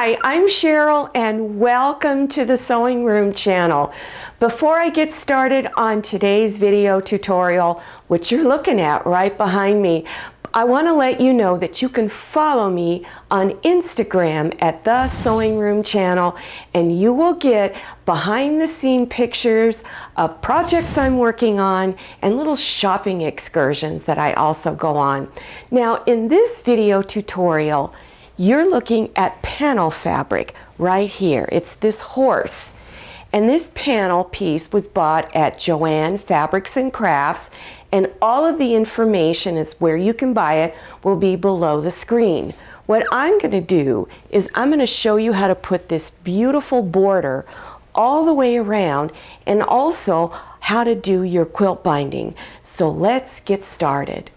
Hi, I'm Cheryl and welcome to the Sewing Room channel. Before I get started on today's video tutorial, which you're looking at right behind me, I want to let you know that you can follow me on Instagram at the Sewing Room channel, and you will get behind the scene pictures of projects I'm working on and little shopping excursions that I also go on. Now in this video tutorial, you're looking at panel fabric right here. It's this horse. And this panel piece was bought at Joann Fabrics Crafts, and all of the information is where you can buy it will be below the screen. What I'm going to do is I'm going to show you how to put this beautiful border all the way around and also how to do your quilt binding. So let's get started.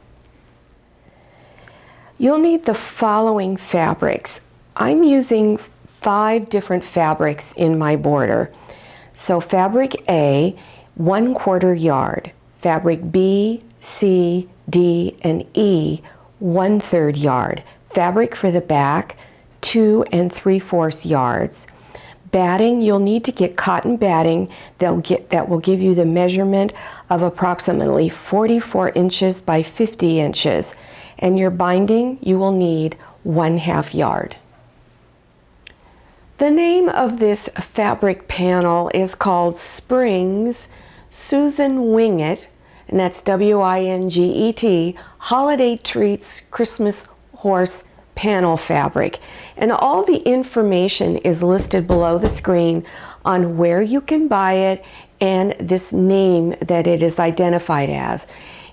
You'll need the following fabrics. I'm using 5 different fabrics in my border. So fabric A, 1/4 yard. Fabric B, C, D, and E, 1/3 yard. Fabric for the back, 2 3/4 yards. Batting, you'll need to get cotton batting that will give you the measurement of approximately 44 inches by 50 inches. And your binding, you will need 1/2 yard. The name of this fabric panel is called Spring's Susan Winget, and that's W-I-N-G-E-T, Holiday Treats Christmas Horse Panel Fabric. And all the information is listed below the screen on where you can buy it and this name that it is identified as.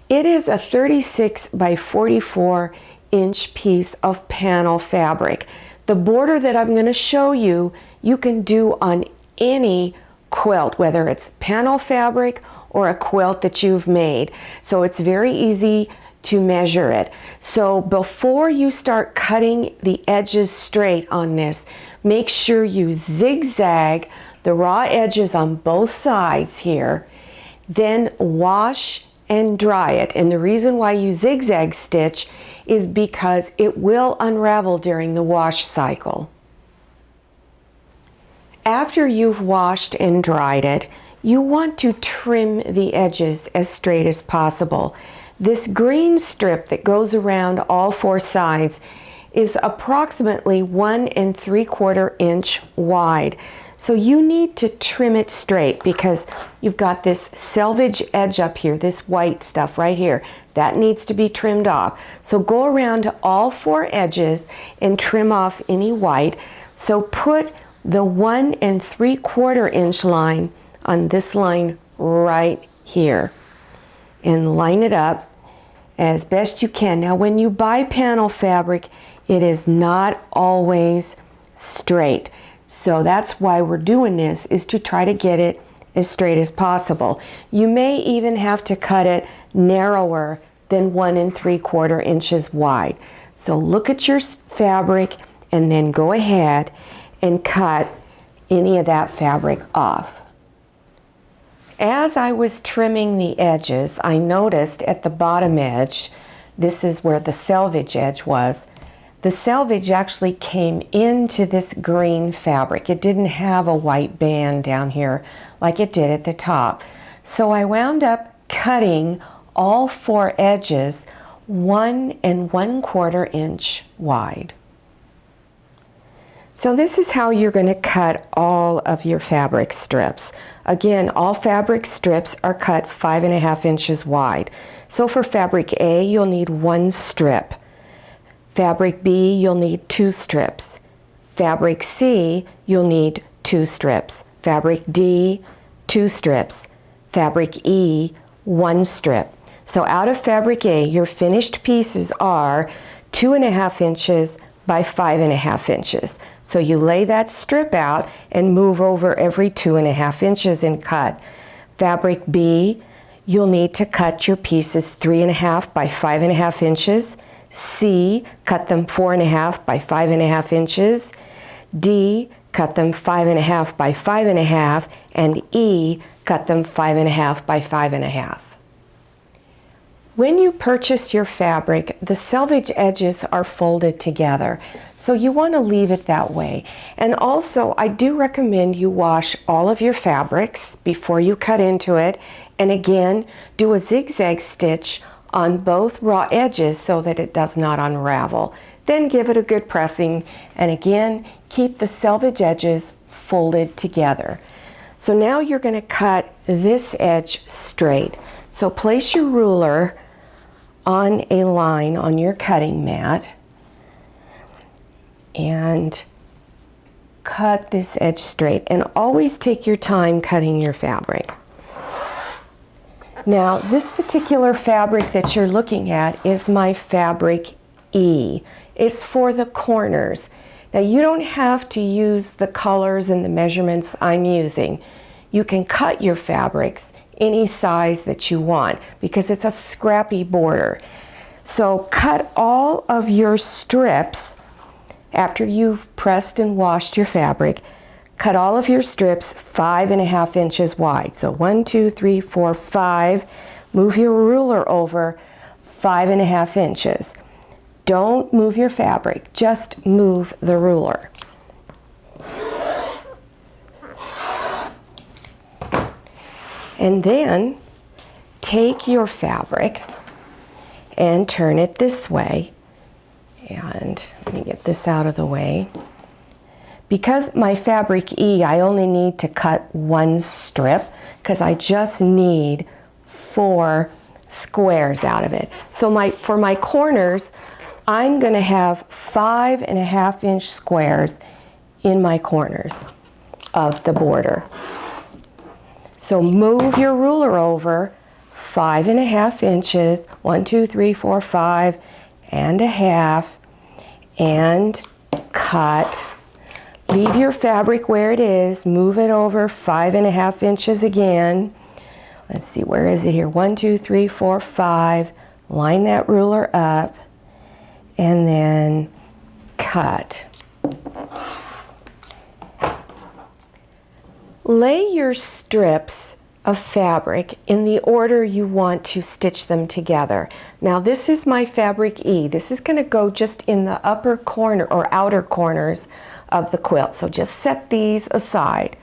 It is a 36 by 44 inch piece of panel fabric. The border that I'm going to show you, you can do on any quilt, whether it's panel fabric or a quilt that you've made. So it's very easy to measure it. So before you start cutting the edges straight on this, make sure you zigzag the raw edges on both sides here, then wash and dry it. And the reason why you zigzag stitch is because it will unravel during the wash cycle. After you've washed and dried it, you want to trim the edges as straight as possible. This green strip that goes around all 4 sides is approximately 1 3/4 inch wide. So you need to trim it straight because you've got this selvage edge up here, this white stuff right here. That needs to be trimmed off. So go around to all 4 edges and trim off any white. So put the 1 3/4 inch line on this line right here and line it up as best you can. Now when you buy panel fabric, it is not always straight. So that's why we're doing this, is to try to get it as straight as possible. You may even have to cut it narrower than 1 3/4 inches wide. So look at your fabric and then go ahead and cut any of that fabric off. As I was trimming the edges, I noticed at the bottom edge, this is where the selvage edge was, the selvage actually came into this green fabric. It didn't have a white band down here like it did at the top. So I wound up cutting all 4 edges 1 1/4 inch wide. So this is how you're going to cut all of your fabric strips. Again, all fabric strips are cut 5 1/2 inches wide. So for fabric A, you'll need 1 strip. Fabric B, you'll need 2 strips. Fabric C, you'll need 2 strips. Fabric D, 2 strips. Fabric E, 1 strip. So out of fabric A, your finished pieces are 2 1/2 inches by 5 1/2 inches. So you lay that strip out and move over every 2 1/2 inches and cut. Fabric B, you'll need to cut your pieces 3 1/2 by 5 1/2 inches. C, cut them 4 1/2 by 5 1/2 inches. D, cut them 5 1/2 by 5 1/2, and E, cut them 5 1/2 by 5 1/2. When you purchase your fabric, the selvage edges are folded together, so you want to leave it that way. And also, I do recommend you wash all of your fabrics before you cut into it, and again, do a zigzag stitch on both raw edges so that it does not unravel. Then give it a good pressing, and again, keep the selvage edges folded together. So now you're going to cut this edge straight. So place your ruler on a line on your cutting mat and cut this edge straight, and always take your time cutting your fabric. Now, this particular fabric that you're looking at is my fabric E. It's for the corners. Now, you don't have to use the colors and the measurements I'm using. You can cut your fabrics any size that you want because it's a scrappy border. So cut all of your strips after you've pressed and washed your fabric. Cut all of your strips 5.5 inches wide. So 1, 2, 3, 4, 5. Move your ruler over 5.5 inches. Don't move your fabric, just move the ruler. And then take your fabric and turn it this way. And let me get this out of the way. Because my fabric E, I only need to cut one strip because I just need 4 squares out of it. So for my corners, I'm going to have 5.5 inch squares in my corners of the border. So move your ruler over 5.5 inches, 1, 2, 3, 4, 5.5, and cut. Leave your fabric where it is, move it over 5.5 inches again. Let's see, where is it here? 1, 2, 3, 4, 5. Line that ruler up, and then cut. Lay your strips of fabric in the order you want to stitch them together. Now this is my fabric E. This is going to go just in the upper corner or outer corners of the quilt. So just set these aside.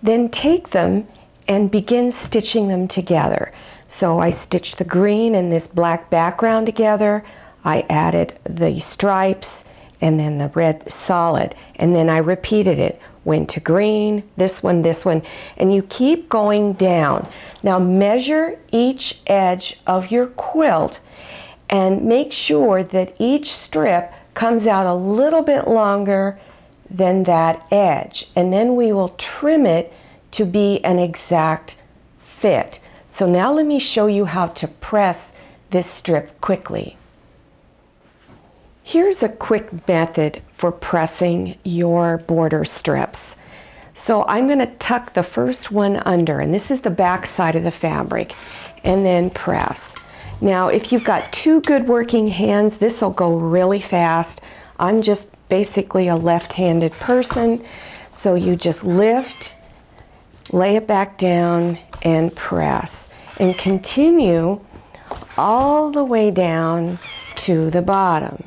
Then take them and begin stitching them together. So I stitched the green and this black background together. I added the stripes and then the red solid, and then I repeated it. Went to green, this one, and you keep going down. Now measure each edge of your quilt and make sure that each strip comes out a little bit longer than that edge, and then we will trim it to be an exact fit. So now let me show you how to press this strip quickly. Here's a quick method for pressing your border strips. So I'm going to tuck the first one under, and this is the back side of the fabric, and then press. Now if you've got 2 good working hands, this will go really fast. I'm just basically a left-handed person, so you just lift, lay it back down, and press. And continue all the way down to the bottom.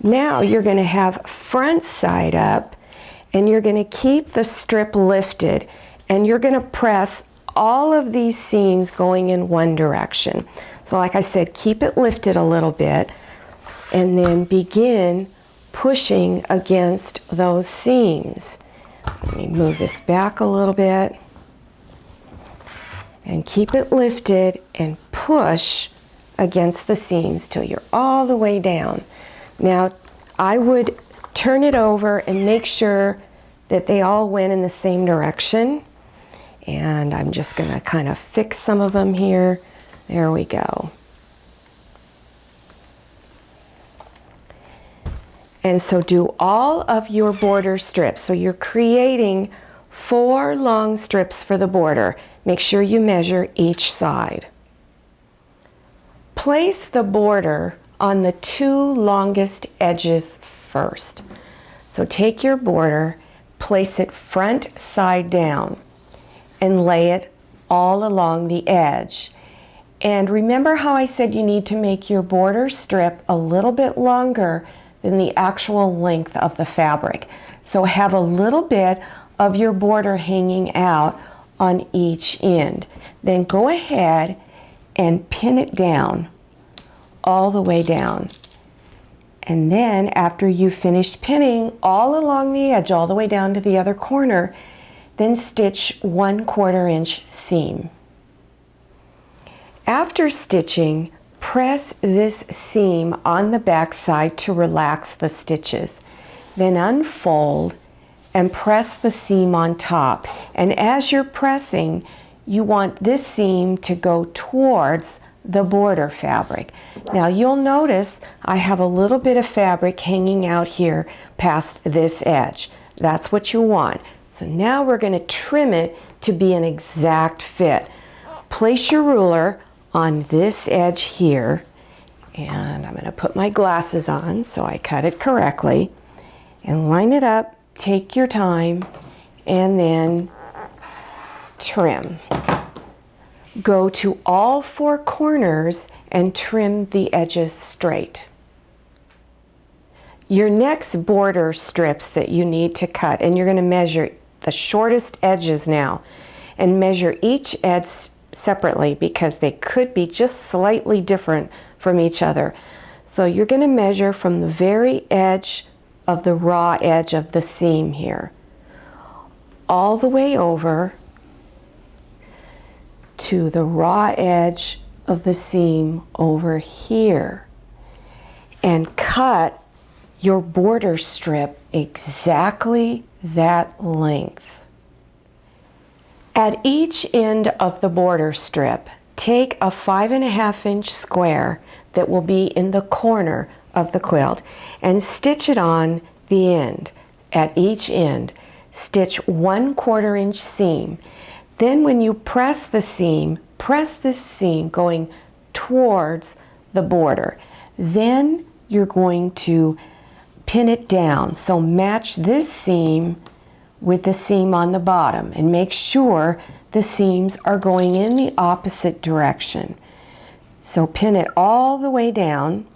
Now you're going to have front side up, and you're going to keep the strip lifted, and you're going to press all of these seams going in one direction. So like I said, keep it lifted a little bit, and then begin pushing against those seams. Let me move this back a little bit, and keep it lifted and push against the seams till you're all the way down. Now, I would turn it over and make sure that they all went in the same direction. And I'm just going to kind of fix some of them here. There we go. And so do all of your border strips. So you're creating 4 long strips for the border. Make sure you measure each side. Place the border on the two longest edges first. So take your border, place it front side down, and lay it all along the edge. And remember how I said you need to make your border strip a little bit longer than the actual length of the fabric. So have a little bit of your border hanging out on each end. Then go ahead and pin it down, all the way down. And then after you've finished pinning all along the edge, all the way down to the other corner, then stitch 1/4 inch seam. After stitching, press this seam on the back side to relax the stitches. Then unfold and press the seam on top. And as you're pressing, you want this seam to go towards the border fabric. Now you'll notice I have a little bit of fabric hanging out here past this edge. That's what you want. So now we're going to trim it to be an exact fit. Place your ruler on this edge here, and I'm going to put my glasses on so I cut it correctly, and line it up. Take your time and then trim. Go to all four corners and trim the edges straight. Your next border strips that you need to cut, and you're going to measure the shortest edges now and measure each edge separately because they could be just slightly different from each other. So you're going to measure from the very edge of the raw edge of the seam here all the way over to the raw edge of the seam over here, and cut your border strip exactly that length. At each end of the border strip, take a 5.5 inch square that will be in the corner of the quilt and stitch it on the end. At each end, stitch 1/4 inch seam. Then when you press this seam going towards the border. Then you're going to pin it down. So match this seam with the seam on the bottom and make sure the seams are going in the opposite direction. So pin it all the way down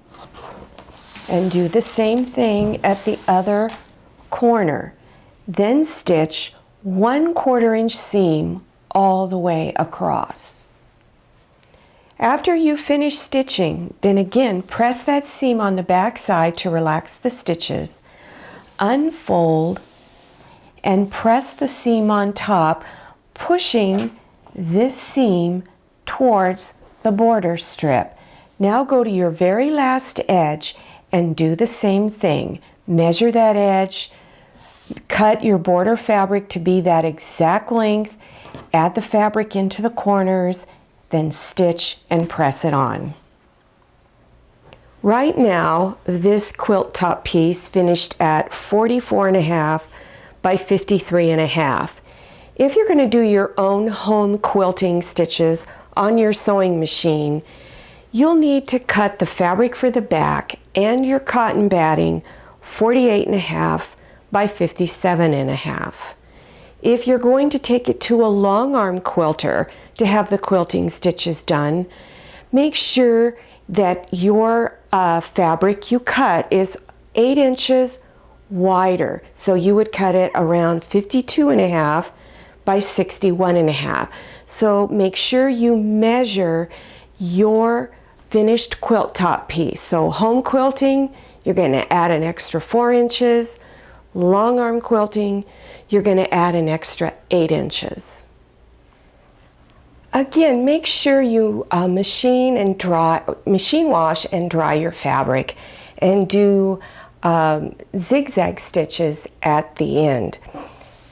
and do the same thing at the other corner. Then stitch 1/4 inch seam all the way across. After you finish stitching, then again press that seam on the back side to relax the stitches. Unfold and press the seam on top, pushing this seam towards the border strip. Now go to your very last edge and do the same thing. Measure that edge, cut your border fabric to be that exact length, add the fabric into the corners, then stitch and press it on. Right now, this quilt top piece finished at 44.5 by 53.5. If you're going to do your own home quilting stitches on your sewing machine, you'll need to cut the fabric for the back and your cotton batting 48.5 by 57.5. If you're going to take it to a long arm quilter to have the quilting stitches done, make sure that your fabric you cut is 8 inches wider. So you would cut it around 52.5 by 61.5. So make sure you measure your finished quilt top piece. So home quilting, you're going to add an extra 4 inches. Long arm quilting, you're going to add an extra 8 inches. Again, make sure you machine wash and dry your fabric, and do zigzag stitches at the end.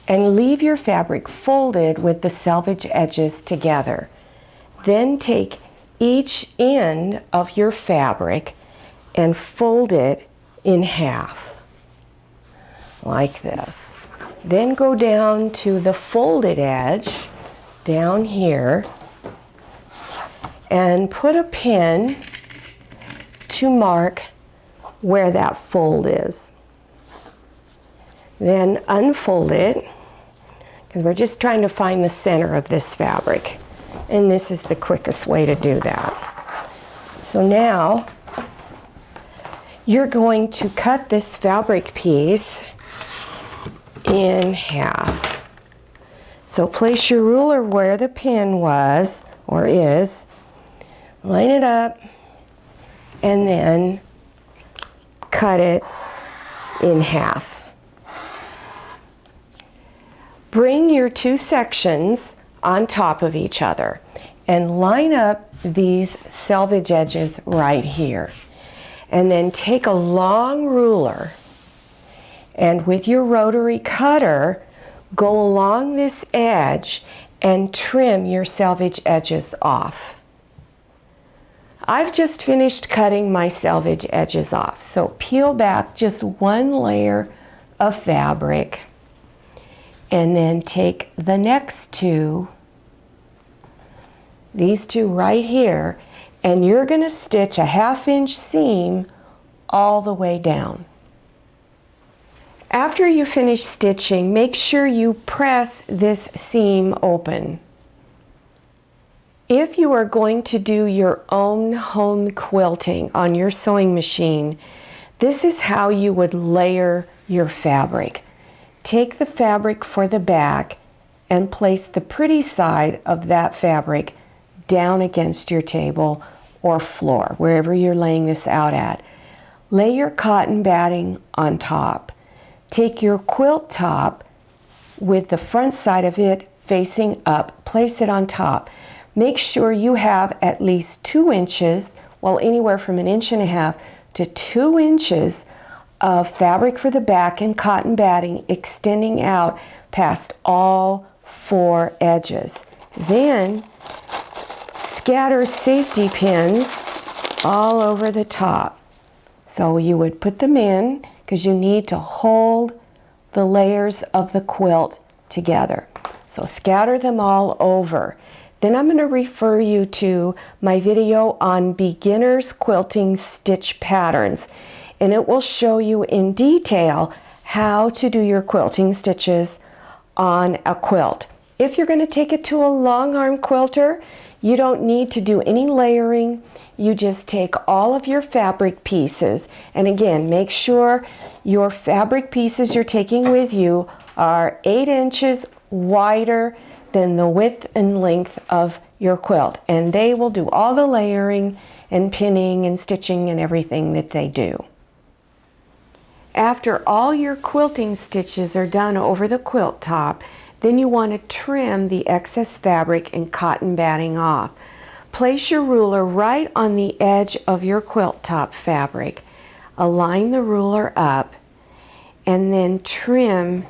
And leave your fabric folded with the selvage edges together. Then take each end of your fabric and fold it in half, like this. Then go down to the folded edge, down here, and put a pin to mark where that fold is. Then unfold it, because we're just trying to find the center of this fabric. And this is the quickest way to do that. So now you're going to cut this fabric piece in half. So place your ruler where the pin was or is, line it up, and then cut it in half. Bring your two sections on top of each other and line up these selvage edges right here. And then take a long ruler and with your rotary cutter, go along this edge and trim your selvage edges off. I've just finished cutting my selvage edges off. So peel back just one layer of fabric and then take the next two, these two right here, and you're going to stitch a 1/2 inch seam all the way down. After you finish stitching, make sure you press this seam open. If you are going to do your own home quilting on your sewing machine, this is how you would layer your fabric. Take the fabric for the back and place the pretty side of that fabric down against your table or floor, wherever you're laying this out at. Lay your cotton batting on top. Take your quilt top with the front side of it facing up, place it on top. Make sure you have at least 2 inches, well, anywhere from 1.5 inches to 2 inches of fabric for the back and cotton batting extending out past all 4 edges. Then scatter safety pins all over the top. So you would put them in because you need to hold the layers of the quilt together. So scatter them all over. Then I'm going to refer you to my video on beginners quilting stitch patterns, and it will show you in detail how to do your quilting stitches on a quilt. If you're going to take it to a long arm quilter, you don't need to do any layering. You just take all of your fabric pieces, and again, make sure your fabric pieces you're taking with you are 8 inches wider than the width and length of your quilt, and they will do all the layering and pinning and stitching and everything that they do. After all your quilting stitches are done over the quilt top, then you want to trim the excess fabric and cotton batting off. Place your ruler right on the edge of your quilt top fabric. Align the ruler up and then trim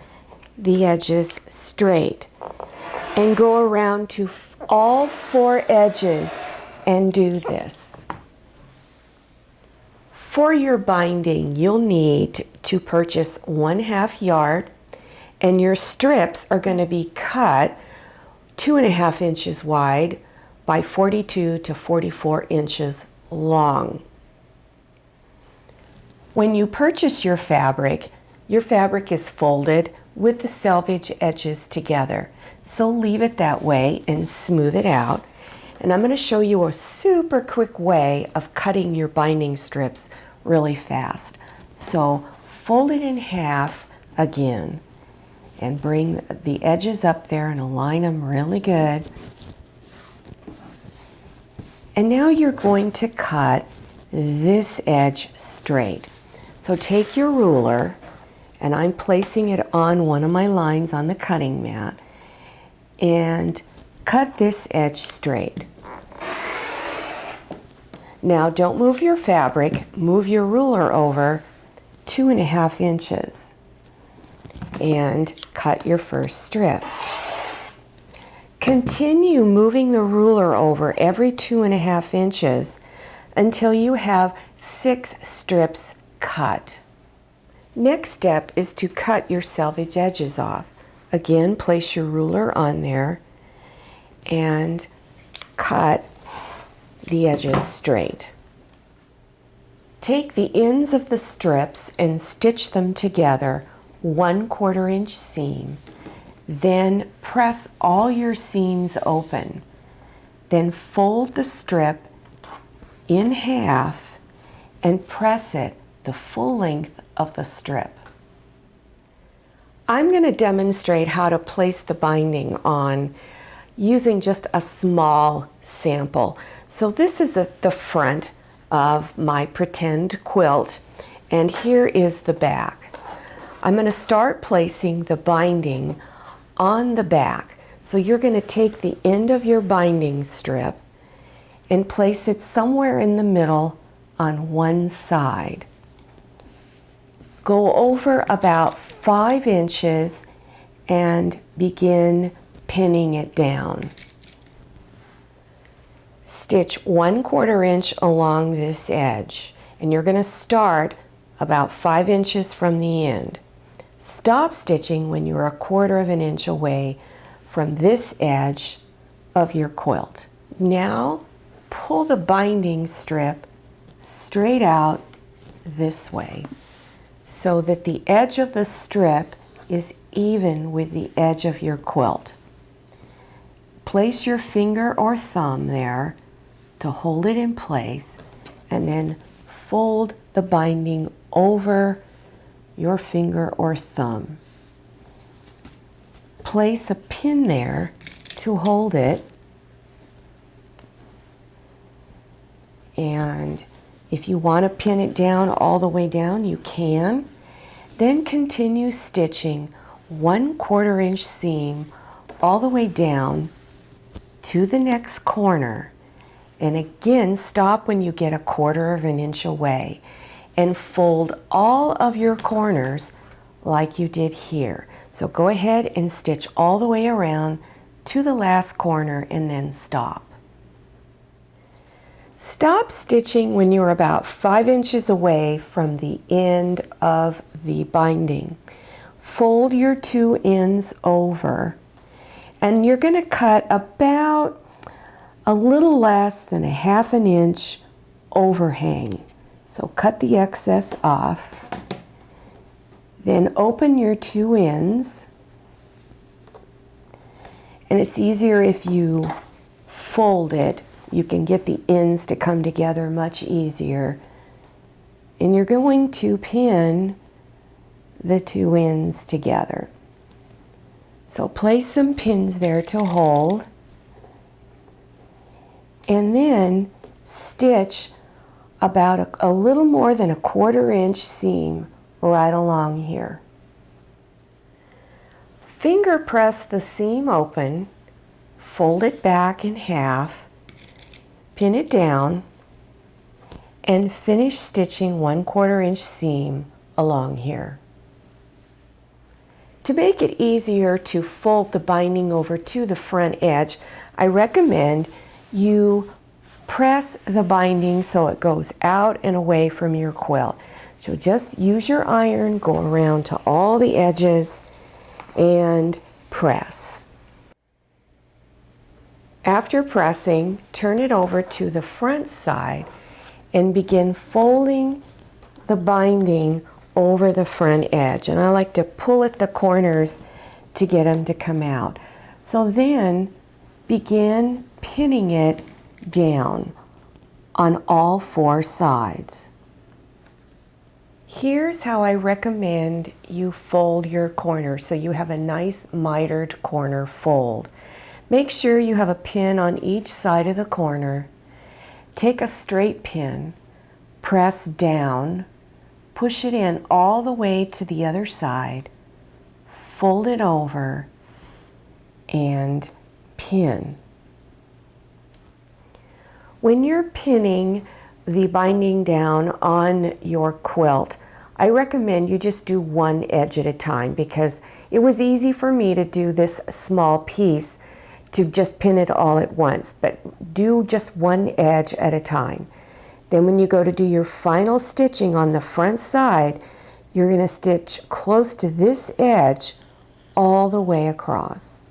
the edges straight. And go around to all 4 edges and do this. For your binding, you'll need to purchase 1/2 yard, and your strips are going to be cut 2.5 inches wide by 42 to 44 inches long. When you purchase your fabric is folded with the selvage edges together. So leave it that way and smooth it out. And I'm going to show you a super quick way of cutting your binding strips really fast. So fold it in half again and bring the edges up there and align them really good. And now you're going to cut this edge straight. So take your ruler, and I'm placing it on one of my lines on the cutting mat, and cut this edge straight. Now don't move your fabric, move your ruler over 2.5 inches and cut your first strip. Continue moving the ruler over every 2.5 inches until you have 6 strips cut. Next step is to cut your selvage edges off. Again, place your ruler on there and cut the edges straight. Take the ends of the strips and stitch them together 1/4 inch seam. Then press all your seams open. Then fold the strip in half and press it the full length of the strip. I'm going to demonstrate how to place the binding on using just a small sample. So this is the front of my pretend quilt, and here is the back. I'm going to start placing the binding on the back. So you're going to take the end of your binding strip and place it somewhere in the middle on one side. Go over about 5 inches and begin pinning it down. Stitch 1/4 inch along this edge, and you're going to start about 5 inches from the end. Stop stitching when you're 1/4 inch away from this edge of your quilt. Now pull the binding strip straight out this way so that the edge of the strip is even with the edge of your quilt. Place your finger or thumb there to hold it in place, and then fold the binding over your finger or thumb. Place a pin there to hold it, and if you want to pin it down all the way down, you can. Then continue stitching 1/4 inch seam all the way down to the next corner, and again stop when you get 1/4 inch away, and fold all of your corners like you did here. So go ahead and stitch all the way around to the last corner and then stop. Stop stitching when you're about 5 inches away from the end of the binding. Fold your 2 ends over, and you're going to cut about a little less than 1/2 inch overhang. So cut the excess off. Then open your 2 ends, and it's easier if you fold it. You can get the ends to come together much easier. And you're going to pin the 2 ends together. So place some pins there to hold, and then stitch about a little more than 1/4 inch seam right along here. Finger press the seam open, fold it back in half, pin it down, and finish stitching 1/4 inch seam along here. To make it easier to fold the binding over to the front edge, I recommend you press the binding so it goes out and away from your quilt. So just use your iron, go around to all the edges and press. After pressing, turn it over to the front side and begin folding the binding over the front edge. And I like to pull at the corners to get them to come out. So then begin pinning it down on all 4 sides. Here's how I recommend you fold your corner so you have a nice mitered corner fold. Make sure you have a pin on each side of the corner. Take a straight pin, press down, push it in all the way to the other side, fold it over, and pin. When you're pinning the binding down on your quilt, I recommend you just do one edge at a time, because it was easy for me to do this small piece to just pin it all at once, but do just one edge at a time. Then when you go to do your final stitching on the front side, you're going to stitch close to this edge all the way across.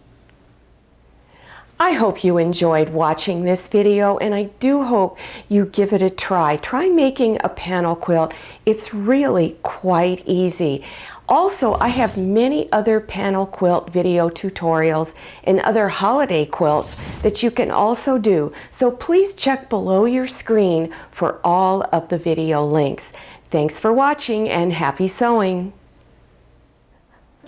I hope you enjoyed watching this video, and I do hope you give it a try. Try making a panel quilt. It's really quite easy. Also, I have many other panel quilt video tutorials and other holiday quilts that you can also do. So please check below your screen for all of the video links. Thanks for watching and happy sewing!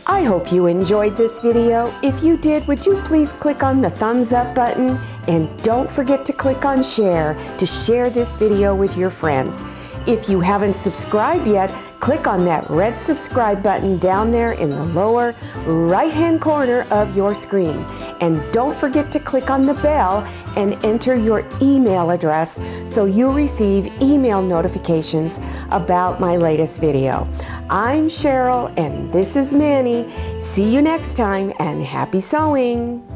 I hope you enjoyed this video. If you did, would you please click on the thumbs up button, and don't forget to click on share to share this video with your friends. If you haven't subscribed yet, click on that red subscribe button down there in the lower right-hand corner of your screen. And don't forget to click on the bell and enter your email address so you'll receive email notifications about my latest video. I'm Cheryl and this is Manny. See you next time and happy sewing!